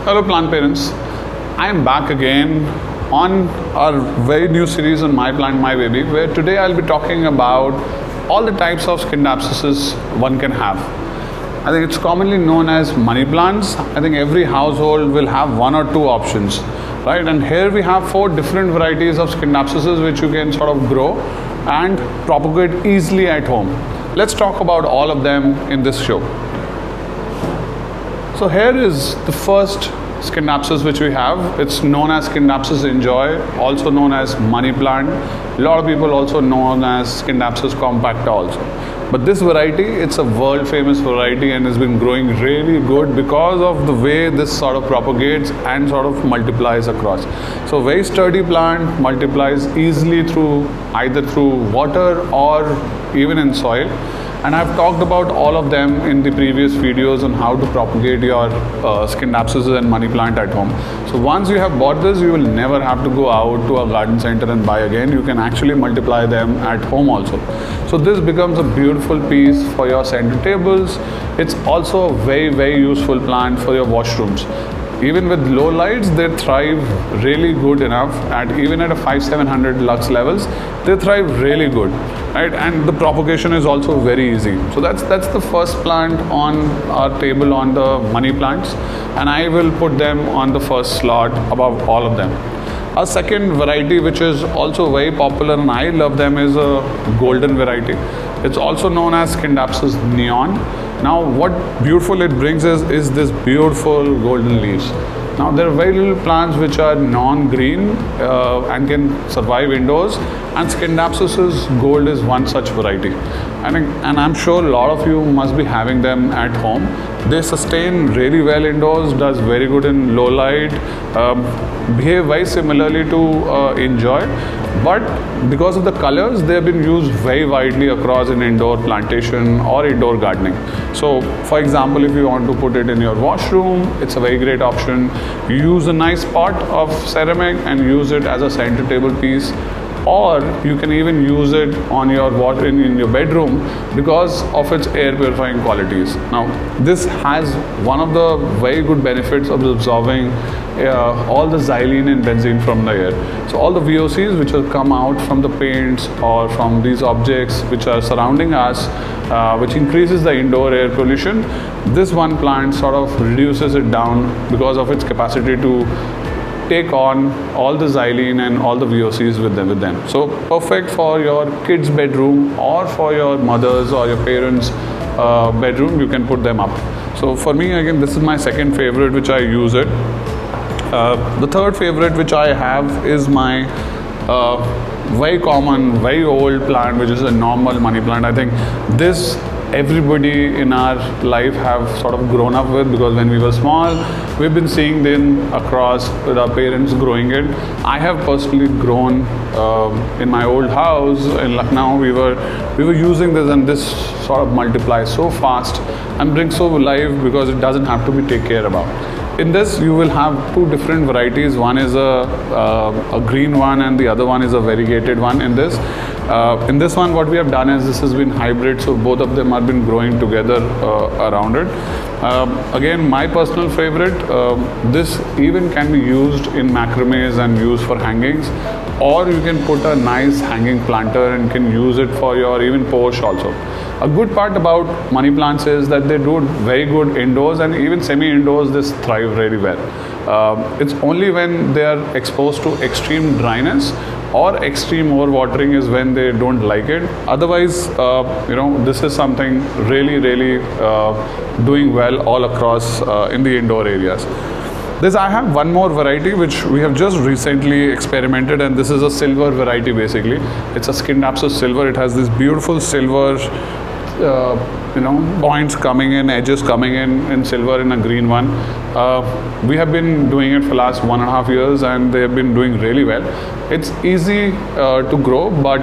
Hello plant parents, I am back again on our very new series on My Plant My Baby, where today I'll be talking about all the types of Scindapsuses one can have. I think it's commonly known as money plants. I think every household will have one or two options, right? And here we have 4 different varieties of Scindapsuses which you can sort of grow and propagate easily at home. Let's talk about all of them in this show. So here is the first Scindapsus which we have. It's known as Scindapsus enjoy, also known as money plant. A lot of people also known as Scindapsus compacta also. But this variety, it's a world famous variety and has been growing really good because of the way this sort of propagates and sort of multiplies across. So very sturdy plant, multiplies easily through either through water or even in soil. And I've talked about all of them in the previous videos on how to propagate your Scindapsuses and money plant at home. So once you have bought this, you will never have to go out to a garden center and buy again. You can actually multiply them at home also. So this becomes a beautiful piece for your center tables. It's also a very useful plant for your washrooms. Even with low lights, they thrive really good enough at even at a 500-700 lux levels. They thrive really good, right? And the propagation is also very easy. So that's the first plant on our table on the money plants, and I will put them on the first slot above all of them. A second variety which is also very popular and I love them is a golden variety. It's also known as Scindapsus neon. Now what beautiful it brings is this beautiful golden leaves. Now there are very little plants which are non-green and can survive indoors, and Scindapsus's gold is one such variety. And I'm sure a lot of you must be having them at home. They sustain really well indoors, does very good in low light, behave very similarly to enjoy, but because of the colors, they have been used very widely across in indoor plantation or indoor gardening. So for example, if you want to put it in your washroom, it's a very great option. You use a nice pot of ceramic and use it as a center table piece, or you can even use it on your water in your bedroom because of its air purifying qualities. Now this has one of the very good benefits of absorbing all the xylene and benzene from the air. So all the VOCs which will come out from the paints or from these objects which are surrounding us, which increases the indoor air pollution, this one plant sort of reduces it down because of its capacity to take on all the xylene and all the VOCs with them. So perfect for your kids' bedroom or for your mother's or your parents' bedroom, you can put them up. So for me, again, this is my second favorite which I use it. The third favorite which I have is my very common, very old plant, which is a normal money plant. I think this everybody in our life have sort of grown up with, because when we were small, we've been seeing them across with our parents growing it. I have personally grown in my old house in Lucknow. We were using this, and this sort of multiplies so fast and brings so life because it doesn't have to be taken care about. In this, you will have 2 different varieties. One is a green one and the other one is a variegated one. In this one, what we have done is this has been hybrid, so both of them have been growing together around it. Again, my personal favorite, this even can be used in macrames and used for hangings, or you can put a nice hanging planter and can use it for your even porch also. A good part about money plants is that they do very good indoors, and even semi-indoors this thrive really well. It's only when they are exposed to extreme dryness or extreme overwatering is when they don't like it. Otherwise, this is something really doing well all across in the indoor areas. I have one more variety which we have just recently experimented, and this is a silver variety basically. It's a Scindapsus silver. It has this beautiful silver points coming in, edges coming in silver in a green one. We have been doing it for last 1.5 years and they have been doing really well. It's easy to grow, but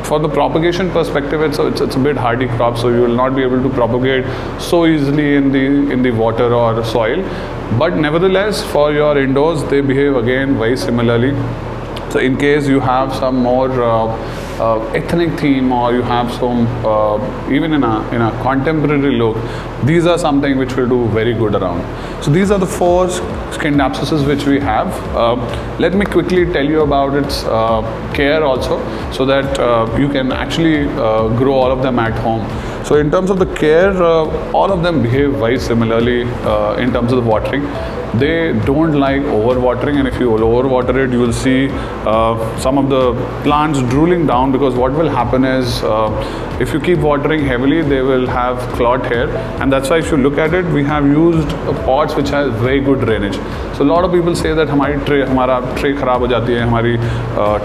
for the propagation perspective, it's a bit hardy crop, so you will not be able to propagate so easily in the water or soil. But nevertheless, for your indoors, they behave again very similarly. So in case you have some more ethnic theme, or you have some even in a contemporary look, these are something which will do very good around. So these are the 4 Scindapsuses which we have. Let me quickly tell you about its care also, so that you can actually grow all of them at home. So in terms of the care, all of them behave very similarly in terms of the watering. They don't like overwatering, and if you overwater it, you will see some of the plants drooling down, because what will happen is if you keep watering heavily, they will have clogged hair, and that's why if you look at it, we have used pots which has very good drainage. So a lot of people say that हमारा tray खराब हो जाती है, हमारी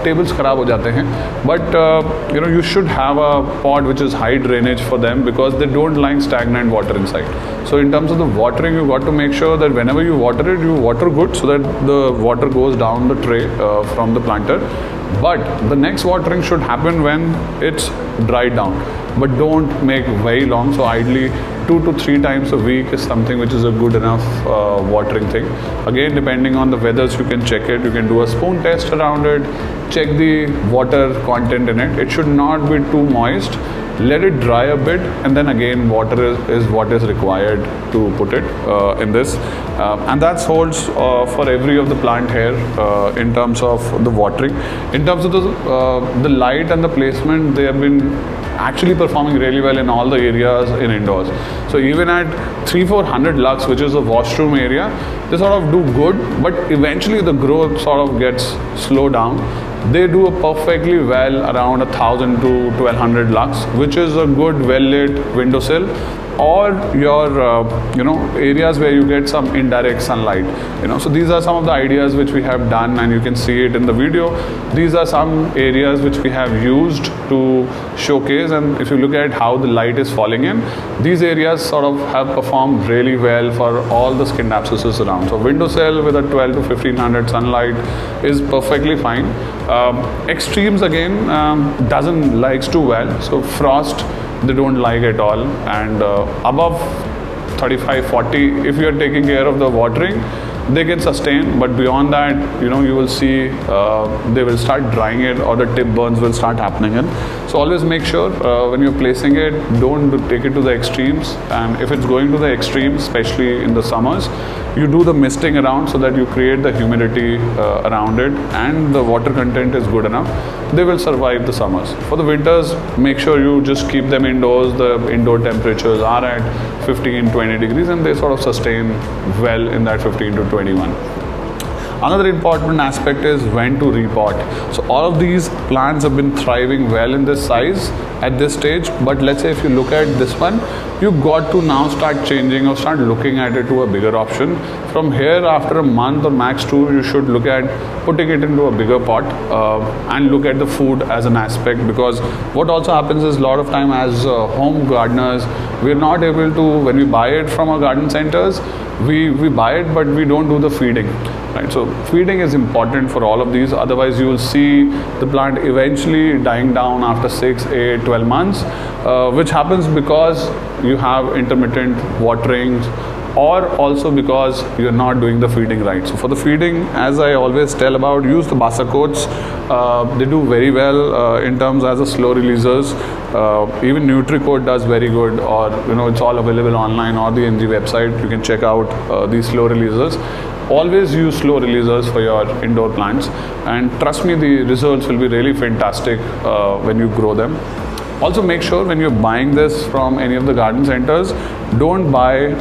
tables खराब हो जाते हैं, but you should have a pot which is high drainage for them, because they don't like stagnant water inside. So in terms of the watering, you got to make sure that whenever you water it, you water good, so that the water goes down the tray from the planter. But the next watering should happen when it's dried down, but don't make very long. So ideally 2 to 3 times a week is something which is a good enough watering thing. Again, depending on the weathers, you can check it. You can do a spoon test around it, check the water content in it. It should not be too moist. Let it dry a bit, and then again water is what is required to put it in this, and that holds for every of the plant here in terms of the watering. In terms of the light and the placement, they have been actually performing really well in all the areas in indoors. So even at 300-400 lux, which is a washroom area, they sort of do good, but eventually the growth sort of gets slowed down. They do perfectly well around 1000 to 1200 lux, which is a good well-lit windowsill, or your areas where you get some indirect sunlight. So these are some of the ideas which we have done, and you can see it in the video. These are some areas which we have used to showcase, and if you look at how the light is falling in, these areas sort of have performed really well for all the Scindapsuses around. So windowsill with a 12 to 1500 sunlight is perfectly fine. Extremes again doesn't likes too well, so frost they don't like at all, and above 35-40, if you are taking care of the watering, they can sustain, but beyond that, you will see they will start drying it, or the tip burns will start happening in. So always make sure when you're placing it, don't take it to the extremes, and if it's going to the extremes, especially in the summers, you do the misting around, so that you create the humidity around it, and the water content is good enough. They will survive the summers. For the winters, make sure you just keep them indoors. The indoor temperatures are at 15-20 degrees, and they sort of sustain well in that 15 to 21. Another important aspect is when to repot. So all of these plants have been thriving well in this size at this stage, but let's say if you look at this one, you got to now start changing or start looking at it to a bigger option. From here, after a month or max 2, you should look at putting it into a bigger pot and look at the food as an aspect, because what also happens is a lot of time as home gardeners, we're not able to, when we buy it from our garden centers, we buy it, but we don't do the feeding. Right, so feeding is important for all of these, otherwise you will see the plant eventually dying down after 6, 8, 12 months, which happens because you have intermittent waterings, or also because you're not doing the feeding right. So for the feeding, as I always tell about, use the Basa coats. They do very well in terms as a slow releasers. Even NutriCoat does very good, or it's all available online or the NG website. You can check out these slow releasers. Always use slow releasers for your indoor plants, and trust me, the results will be really fantastic when you grow them. Also make sure when you're buying this from any of the garden centers, don't buy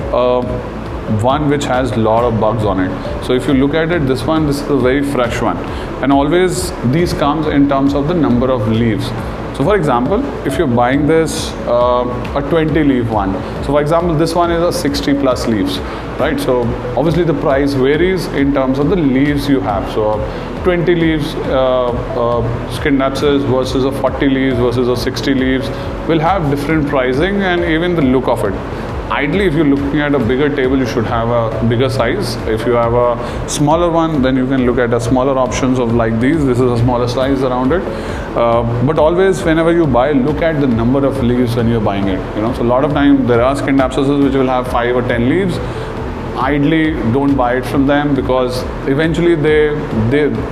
one which has a lot of bugs on it. So if you look at it, this is a very fresh one, and always these comes in terms of the number of leaves. So for example, if you're buying this a 20 leaf one, so for example this one is a 60 plus leaves, right? So obviously the price varies in terms of the leaves you have. So 20 leaves Scindapsus versus a 40 leaves versus a 60 leaves will have different pricing, and even the look of it. Ideally, if you're looking at a bigger table, you should have a bigger size. If you have a smaller one, then you can look at a smaller options of like these. This is a smaller size around it. But always, whenever you buy, look at the number of leaves when you're buying it. So a lot of time there are Scindapsuses which will have 5 or 10 leaves. idly don't buy it from them, because eventually they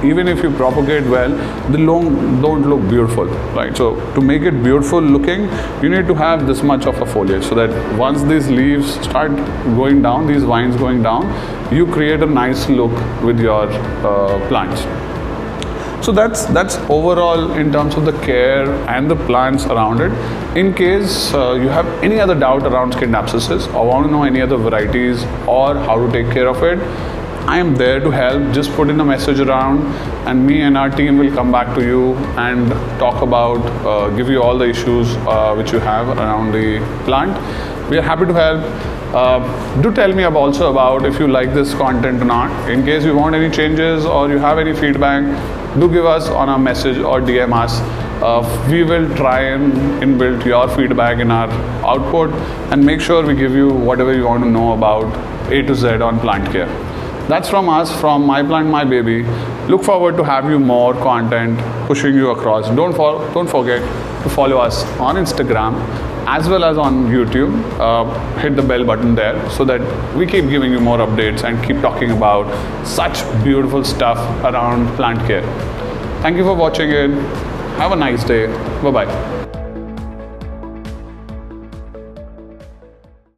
even if you propagate well, they don't look beautiful, right? So to make it beautiful looking, you need to have this much of a foliage, so that once these leaves start going down, these vines going down, you create a nice look with your plants. So that's overall in terms of the care and the plants around it. In case you have any other doubt around Scindapsus or want to know any other varieties or how to take care of it, I am there to help. Just put in a message around, and me and our team will come back to you and talk about, give you all the issues which you have around the plant. We are happy to help. Do tell me also about if you like this content or not. In case you want any changes or you have any feedback, do give us on a message or DM us. We will try and inbuilt your feedback in our output and make sure we give you whatever you want to know about A to Z on plant care. That's from us, from My Plant My Baby. Look forward to have you more content pushing you across. Don't forget to follow us on Instagram as well as on YouTube. Hit the bell button there so that we keep giving you more updates and keep talking about such beautiful stuff around plant care. Thank you for watching it. Have a nice day. Bye-bye.